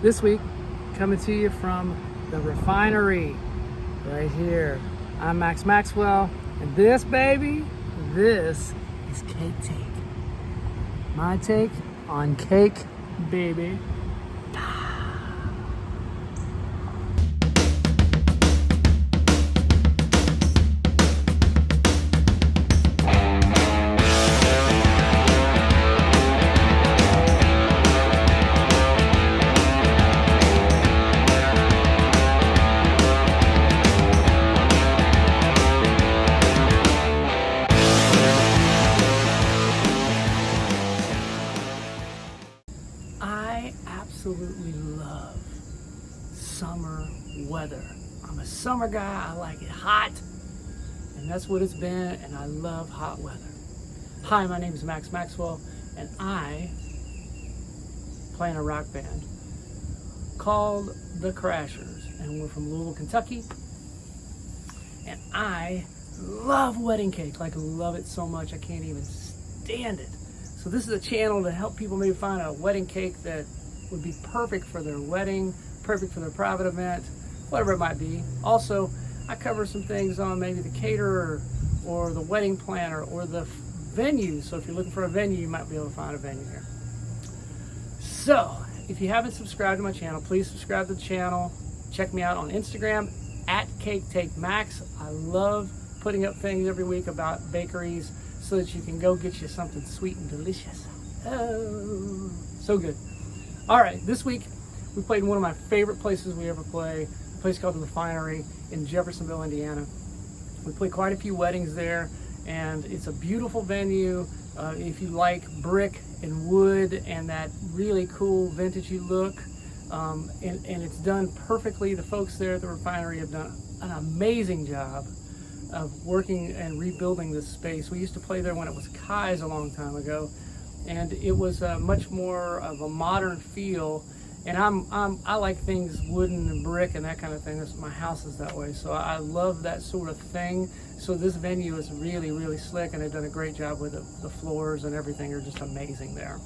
This week, coming to you from the Refinery, right here. I'm Maxwell, and this baby, this is Cake Take. My take on cake, baby. I absolutely love summer weather. I'm a summer guy. I like it hot, and that's what it's been, and I love hot weather. Hi, my name is Maxwell, and I play in a rock band called The Crashers, and we're from Louisville, Kentucky, and I love wedding cake. Like, I love it so much I can't even stand it. So this is a channel to help people maybe find a wedding cake that would be perfect for their wedding, perfect for their private event, whatever it might be. Also, I cover some things on maybe the caterer or the wedding planner or the venue. So if you're looking for a venue, you might be able to find a venue here. So if you haven't subscribed to my channel, please subscribe to the channel. Check me out on Instagram at CakeTakeMax. I love putting up things every week about bakeries so that you can go get you something sweet and delicious. Oh, so good. All right, this week we played in one of my favorite places we ever play, a place called the Refinery in Jeffersonville, Indiana. We played quite a few weddings there, and it's a beautiful venue. If you like brick and wood and that really cool vintagey look, and it's done perfectly. The folks there at the Refinery have done an amazing job of working and rebuilding this space. We used to play there when it was Kai's a long time ago, and it was much more of a modern feel. And I like things wooden and brick and that kind of thing. My house is that way, so I love that sort of thing. So this venue is really, really slick, and they've done a great job with the floors and everything are just amazing there.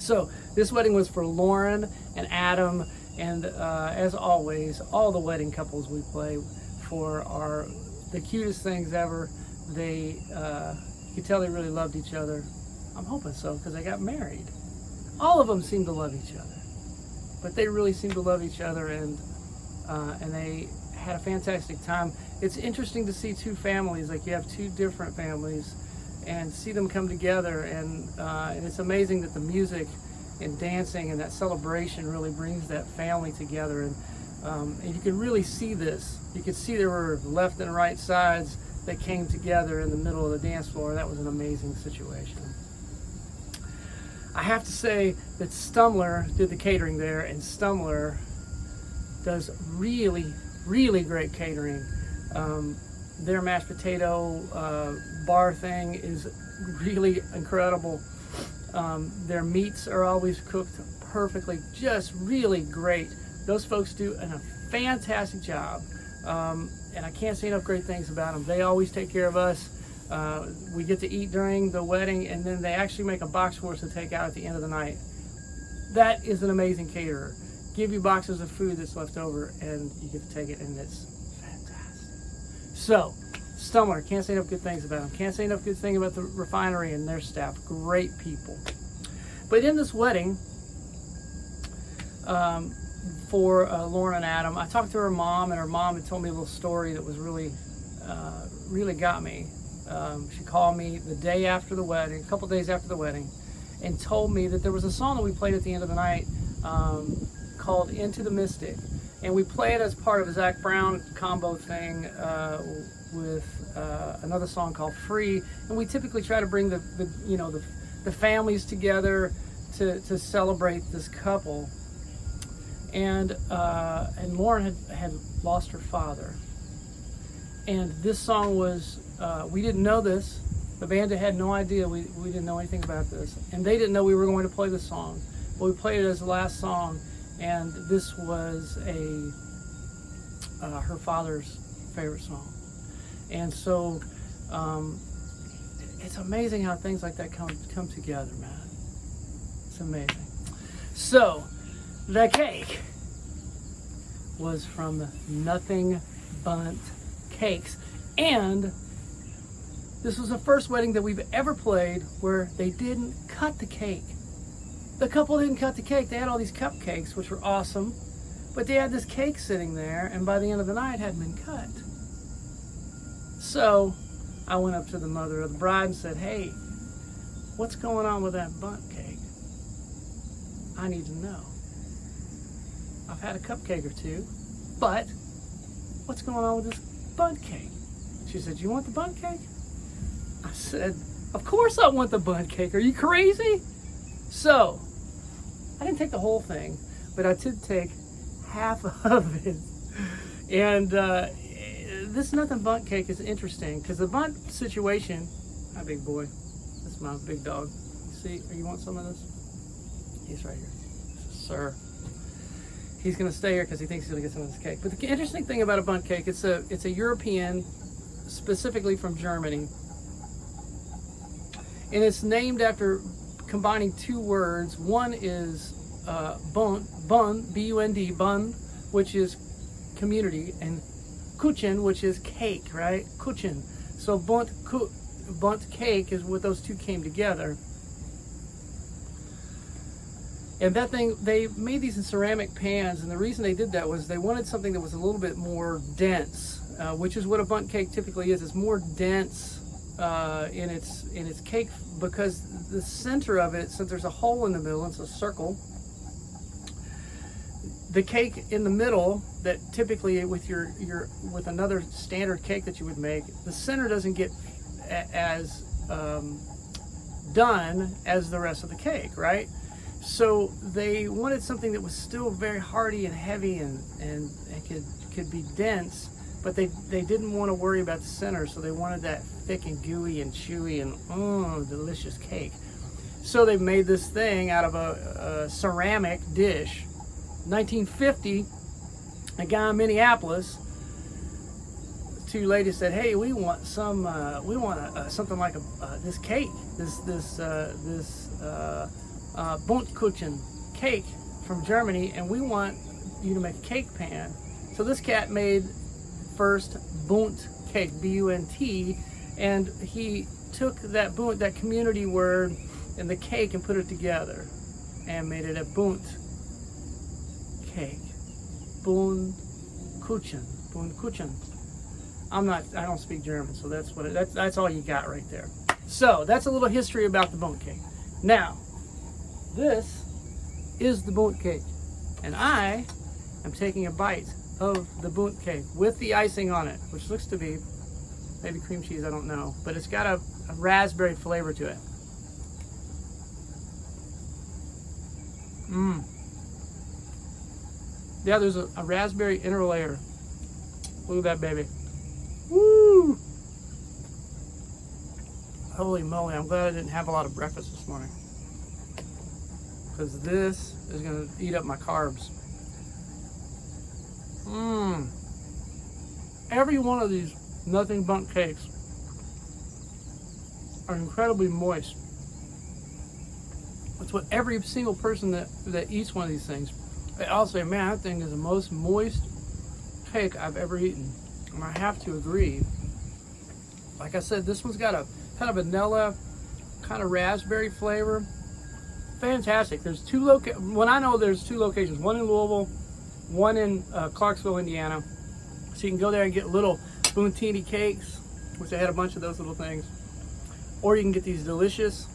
So this wedding was for Lauren and Adam, and as always, all the wedding couples we play for are the cutest things ever. They, you could tell they really loved each other. I'm hoping so, because they got married. All of them seem to love each other, but they really seem to love each other, and they had a fantastic time. It's interesting to see two families, like you have two different families, and see them come together, and it's amazing that the music and dancing and that celebration really brings that family together. And you can really see this. You could see there were left and right sides that came together in the middle of the dance floor. That was an amazing situation. I have to say that Stumler did the catering there, and Stumler does really, really great catering. Their mashed potato bar thing is really incredible. Their meats are always cooked perfectly, just really great. Those folks do a fantastic job, and I can't say enough great things about them. They always take care of us. We get to eat during the wedding, and then they actually make a box for us to take out at the end of the night. That is an amazing caterer. Give you boxes of food that's left over, and you get to take it, and it's fantastic. So, Stumler, can't say enough good things about them. Can't say enough good things about the Refinery and their staff. Great people. But in this wedding, for Lauren and Adam, I talked to her mom, and her mom had told me a little story that was really, really got me. She called me the day after the wedding, a couple days after the wedding, and told me that there was a song that we played at the end of the night called Into the Mystic. And we play it as part of a Zach Brown combo thing with another song called Free. And we typically try to bring the families together to celebrate this couple. And Lauren had lost her father. And this song was, we didn't know this. The band had no idea. We didn't know anything about this. And they didn't know we were going to play this song. But we played it as the last song. And this was her father's favorite song. And so it's amazing how things like that come together, man. It's amazing. So The cake was from Nothing Bundt Cakes. And this was the first wedding that we've ever played where they didn't cut the cake. The couple didn't cut the cake. They had all these cupcakes, which were awesome, but they had this cake sitting there, and by the end of the night, it hadn't been cut. So I went up to the mother of the bride and said, hey, what's going on with that Bundt cake? I need to know. I've had a cupcake or two, but what's going on with this Bundt cake? She said, you want the Bundt cake? I said, of course I want the Bundt cake. Are you crazy? So I didn't take the whole thing, but I did take half of it. And this Nothing Bundt cake is interesting because the Bundt situation, hi big boy, that's my big dog. See, you want some of this? He's right here. Sir. He's gonna stay here because he thinks he's gonna get some of this cake. But the interesting thing about a Bundt cake, it's a European, specifically from Germany. And it's named after combining two words. One is Bund, B-U-N-D, Bund, which is community, and Kuchen, which is cake, right? Kuchen. So Bundt cake is what those two came together. And that thing, they made these in ceramic pans, and the reason they did that was they wanted something that was a little bit more dense, which is what a Bundt cake typically is. It's more dense in its cake because the center of it, since there's a hole in the middle, it's a circle. The cake in the middle, that typically with with another standard cake that you would make, the center doesn't get as done as the rest of the cake, right? So they wanted something that was still very hearty and heavy and could be dense, but they didn't want to worry about the center, so they wanted that thick and gooey and chewy and delicious cake. So they made this thing out of a ceramic dish. 1950, a guy in Minneapolis, two ladies said, "Hey, we want some, something like this cake, this Bundt'S cake from Germany, and we want you to make a cake pan." So this cat made first Bundt cake, B-U-N-T, and he took that Bundt, that community word, and the cake and put it together and made it a Bundt cake. Bundt'S. I don't speak German, so that's all you got right there. So that's a little history about the Bundt cake. Now, this is the Bundt cake, and I am taking a bite of the Bundt cake with the icing on it, which looks to be maybe cream cheese, I don't know, but it's got a raspberry flavor to it. Yeah, there's a raspberry inner layer. Look at that baby. Woo! Holy moly, I'm glad I didn't have a lot of breakfast this morning, because this is going to eat up my carbs. Every one of these Nothing Bundt cakes are incredibly moist. That's what every single person that eats one of these things, they all say, man, that thing is the most moist cake I've ever eaten. And I have to agree. Like I said, this one's got a kind of vanilla, kind of raspberry flavor. Fantastic. There's two there's two locations, one in Louisville, one in Clarksville, Indiana. So you can go there and get little Bundt'S cakes, which I had a bunch of those little things. Or you can get these delicious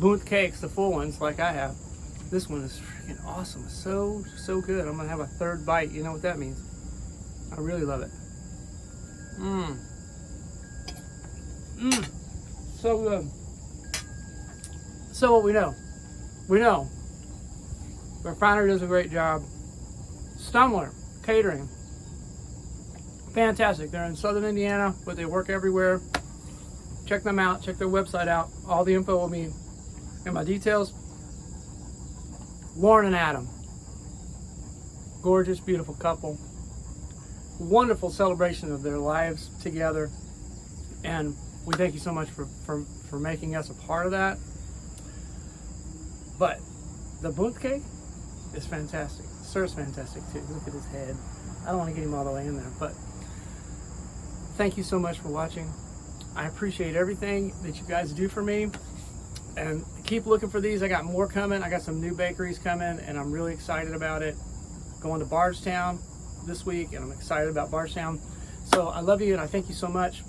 Bundt cakes, the full ones like I have. This one is freaking awesome. It's so good. I'm gonna have a third bite. You know what that means. I really love it. So good. So what we know Refinery does a great job. Stumbler Catering, fantastic. They're in southern Indiana, but they work everywhere. Check them out. Check their website out. All the info will be in my details. Lauren and Adam, gorgeous, beautiful couple. Wonderful celebration of their lives together, and we thank you so much for making us a part of that. But the Bundt cake, is fantastic. Sir's fantastic too. Look at his head. I don't want to get him all the way in there, but thank you so much for watching. I appreciate everything that you guys do for me, and keep looking for these. I got more coming. I got some new bakeries coming, and I'm really excited about it. Going to Bardstown this week, and I'm excited about Bardstown. So I love you, and I thank you so much.